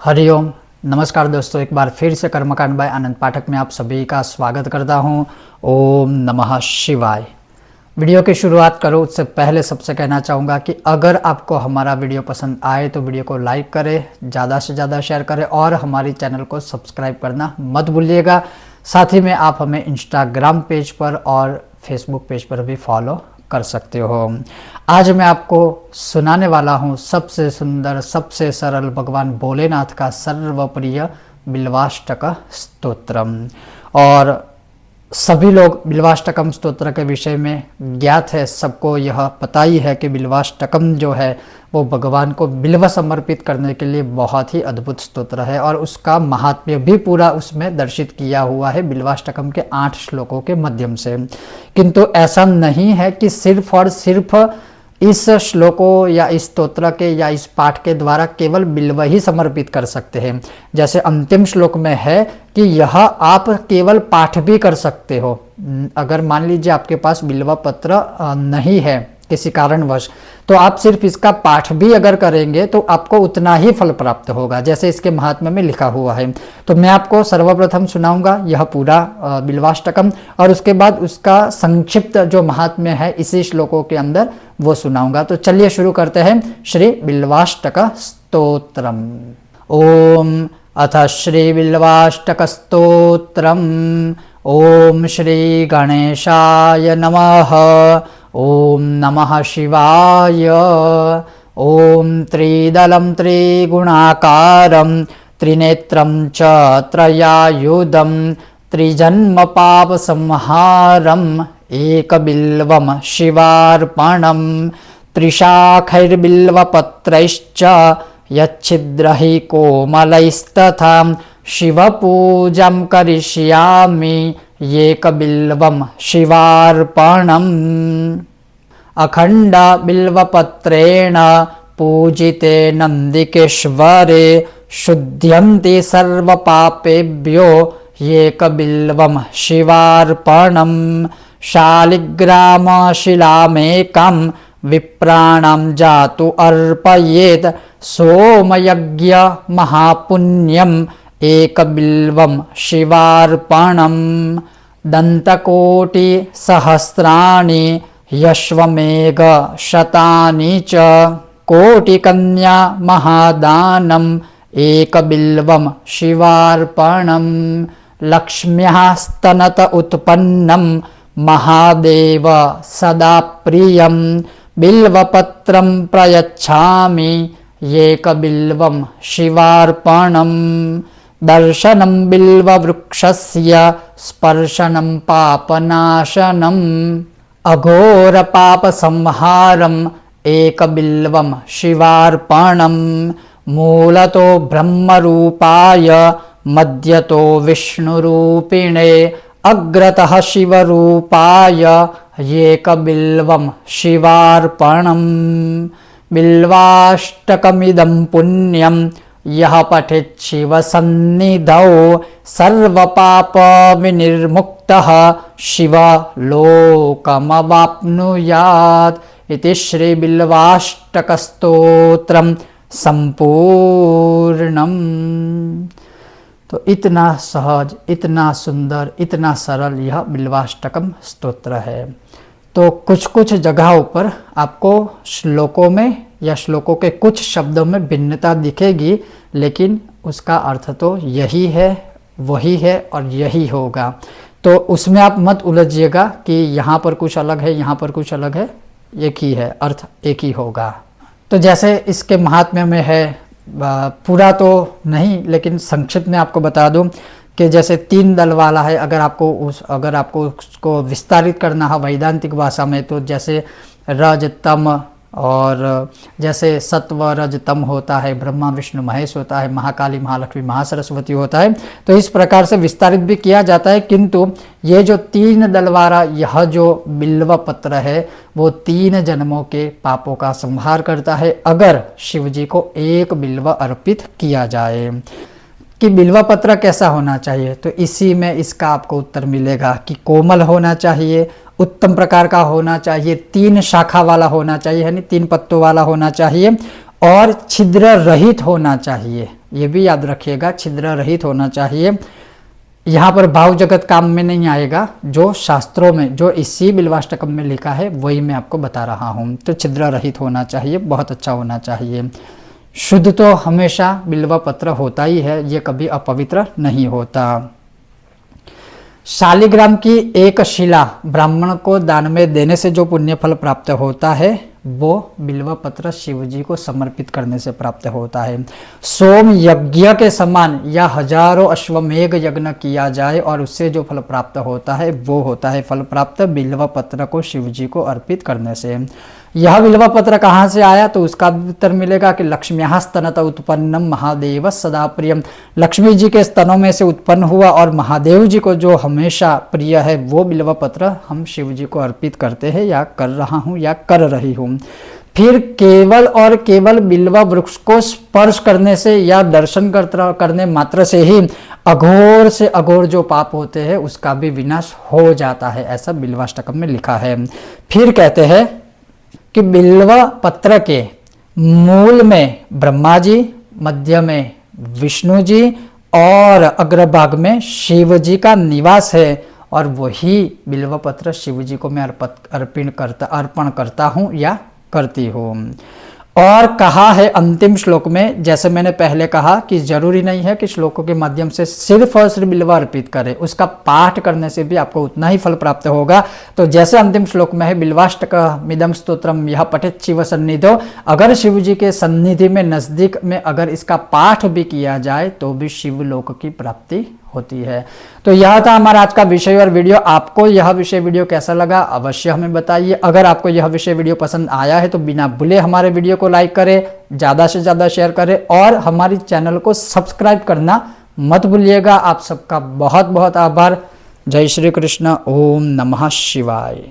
हरिओम। नमस्कार दोस्तों, एक बार फिर से कर्मकांड बाय आनंद पाठक में आप सभी का स्वागत करता हूं। ओम नमः शिवाय। वीडियो की शुरुआत करूं उससे पहले सबसे कहना चाहूँगा कि अगर आपको हमारा वीडियो पसंद आए तो वीडियो को लाइक करें, ज़्यादा से ज़्यादा शेयर करें और हमारी चैनल को सब्सक्राइब करना मत भूलिएगा। साथ ही में आप हमें इंस्टाग्राम पेज पर और फेसबुक पेज पर भी फॉलो कर सकते हो। आज मैं आपको सुनाने वाला हूँ सबसे सुंदर, सबसे सरल भगवान भोलेनाथ का सर्वप्रिय बिल्वाष्टक स्तोत्रम। और सभी लोग बिल्वाष्टकम स्तोत्र के विषय में ज्ञात है, सबको यह पता ही है कि बिल्वाष्टकम जो है वो भगवान को बिल्व समर्पित करने के लिए बहुत ही अद्भुत स्तोत्र है और उसका महात्म्य भी पूरा उसमें दर्शित किया हुआ है बिल्वाष्टकम के 8 श्लोकों के माध्यम से। किंतु ऐसा नहीं है कि सिर्फ और सिर्फ इस श्लोकों या इस स्तोत्र के या इस पाठ के द्वारा केवल बिल्व ही समर्पित कर सकते हैं। जैसे अंतिम श्लोक में है कि यह आप केवल पाठ भी कर सकते हो। अगर मान लीजिए आपके पास बिल्व पत्र नहीं है किसी कारणवश, तो आप सिर्फ इसका पाठ भी अगर करेंगे तो आपको उतना ही फल प्राप्त होगा, जैसे इसके महात्म्य में लिखा हुआ है। तो मैं आपको सर्वप्रथम सुनाऊंगा यह पूरा बिल्वाष्टकम और उसके बाद उसका संक्षिप्त जो महात्म्य है इसी श्लोकों के अंदर वो सुनाऊंगा। तो चलिए शुरू करते हैं श्री बिल्वाष्टक स्तोत्रम। ओम अथ श्री बिल्वाष्टक स्तोत्रम। ओम श्री गणेशाय नमः। ओम नमः शिवाय। ओम त्रिदलं त्रिगुणाकारं त्रिनेत्रं च त्रयायुधं त्रिजन्म पाप संहारम् एकबिल्वं शिवार्पणं त्रिशाखैर्बिल्वपत्रैश्च यच्छिद्रहि कोमलैस्तथा शिवपूजां करिष्यामि एकबिल्वं शिवार्पणम्। अखंड बिल्वपत्रेण पूजिते नंदिकेश्वरे शुद्ध्यन्ति सर्वपापेभ्यो एकबिल्वं शिवार्पणम्। शालिग्रामशिलामेकां विप्राणां जातु अर्पयेत् सोमयज्ञ महापुण्यम् एकबिल्वं शिवार्पणम्। दन्तकोटि सहस्राणि यश्वमेघ शतानि च कोटिकन्या महादानम् एकबिल्वं शिवार्पणम्। लक्ष्म्याः स्तनत उत्पन्नं महादेव सदा प्रियं बिल्वपत्रं प्रयच्छामि एकबिल्वं शिवार्पणम्। दर्शनं बिल्ववृक्षस्य स्पर्शनं पापनाशनम् अघोरपापसंहारम् एकबिल्वं शिवार्पणम्। मूलतो ब्रह्मरूपाय मध्यतो विष्णुरूपिणे अग्रतः शिवरूपाय एकबिल्वं शिवार्पणम्। बिल्वाष्टकमिदं पुण्यं यः पठेत् शिवसन्निधौ सर्वपापविनिर्मुक्तः शिवलोकमवाप्नुयात्। इति श्री बिल्वाष्टकस्तोत्रम संपूर्णम। तो इतना सहज, इतना सुंदर, इतना सरल यह बिल्वाष्टकम स्तोत्र है। तो कुछ कुछ जगहों पर आपको श्लोकों में या श्लोकों के कुछ शब्दों में भिन्नता दिखेगी, लेकिन उसका अर्थ तो यही है, वही है और यही होगा। तो उसमें आप मत उलझिएगा कि यहाँ पर कुछ अलग है, यहाँ पर कुछ अलग है, एक ही है, अर्थ एक ही होगा। तो जैसे इसके महात्म्य में है, पूरा तो नहीं लेकिन संक्षिप्त में आपको बता दूं कि जैसे 3 दल वाला है। अगर आपको उसको विस्तारित करना है वैदांतिक भाषा में, तो जैसे रज तम, और जैसे सत्व रज तम होता है, ब्रह्मा विष्णु महेश होता है, महाकाली महालक्ष्मी महासरस्वती होता है, तो इस प्रकार से विस्तारित भी किया जाता है। किंतु ये जो 3 दल वाला यह जो बिल्व पत्र है वो 3 जन्मों के पापों का संहार करता है अगर शिव जी को एक बिल्व अर्पित किया जाए। कि बिल्वा पत्र कैसा होना चाहिए, तो इसी में इसका आपको उत्तर मिलेगा कि कोमल होना चाहिए, उत्तम प्रकार का होना चाहिए, 3 शाखा वाला होना चाहिए, यानी 3 पत्तों वाला होना चाहिए और छिद्र रहित होना चाहिए। ये भी याद रखिएगा, छिद्र रहित होना चाहिए। यहाँ पर भाव जगत काम में नहीं आएगा, जो शास्त्रों में जो इसी बिल्वाष्टकम में लिखा है वही मैं आपको बता रहा हूँ। तो छिद्र रहित होना चाहिए, बहुत अच्छा होना चाहिए। शुद्ध तो हमेशा बिल्वा पत्र होता ही है, ये कभी अपवित्र नहीं होता। शालिग्राम की एक शिला ब्राह्मण को दान में देने से जो पुण्य फल प्राप्त होता है वो बिल्वा पत्र शिव जी को समर्पित करने से प्राप्त होता है। सोम यज्ञ के समान या हजारों अश्वमेघ यज्ञ किया जाए और उससे जो फल प्राप्त होता है वो होता है फल प्राप्त बिल्वा पत्र को शिव जी को अर्पित करने से। यह बिल्वा पत्र कहाँ से आया, तो उसका उत्तर मिलेगा कि लक्ष्म्याः स्तनत उत्पन्नम महादेव सदा प्रियम। लक्ष्मी जी के स्तनों में से उत्पन्न हुआ और महादेव जी को जो हमेशा प्रिय है वो बिल्वा पत्र हम शिव जी को अर्पित करते हैं, या कर रहा हूँ या कर रही हूँ। फिर केवल और केवल बिल्वा वृक्ष को स्पर्श करने से या दर्शन करने मात्र से ही अघोर से अघोर जो पाप होते हैं उसका भी विनाश हो जाता है, ऐसा बिल्वाष्टकम में लिखा है। फिर कहते हैं कि बिल्वा पत्र के मूल में ब्रह्मा जी, मध्य में विष्णु जी और अग्रभाग में शिव जी का निवास है, और वही बिल्वा पत्र शिव जी को मैं अर्पण करता हूँ या करती हूँ। और कहा है अंतिम श्लोक में, जैसे मैंने पहले कहा कि जरूरी नहीं है कि श्लोकों के माध्यम से सिर्फ और सिर्फ बिल्वा अर्पित करें, उसका पाठ करने से भी आपको उतना ही फल प्राप्त होगा। तो जैसे अंतिम श्लोक में है बिल्वाष्टकमिदं स्तोत्रम यह पठेत् शिव सन्निधौ, अगर शिव जी के सन्निधि में नजदीक में अगर इसका पाठ भी किया जाए तो भी शिवलोक की प्राप्ति होती है। तो यह था हमारा आज का विषय और वीडियो। आपको यह विषय वीडियो कैसा लगा अवश्य हमें बताइए। अगर आपको यह विषय वीडियो पसंद आया है तो बिना भूले हमारे वीडियो को लाइक करें, ज़्यादा से ज़्यादा शेयर करें और हमारी चैनल को सब्सक्राइब करना मत भूलिएगा। आप सबका बहुत बहुत आभार। जय श्री कृष्ण। ओम नमः शिवाय।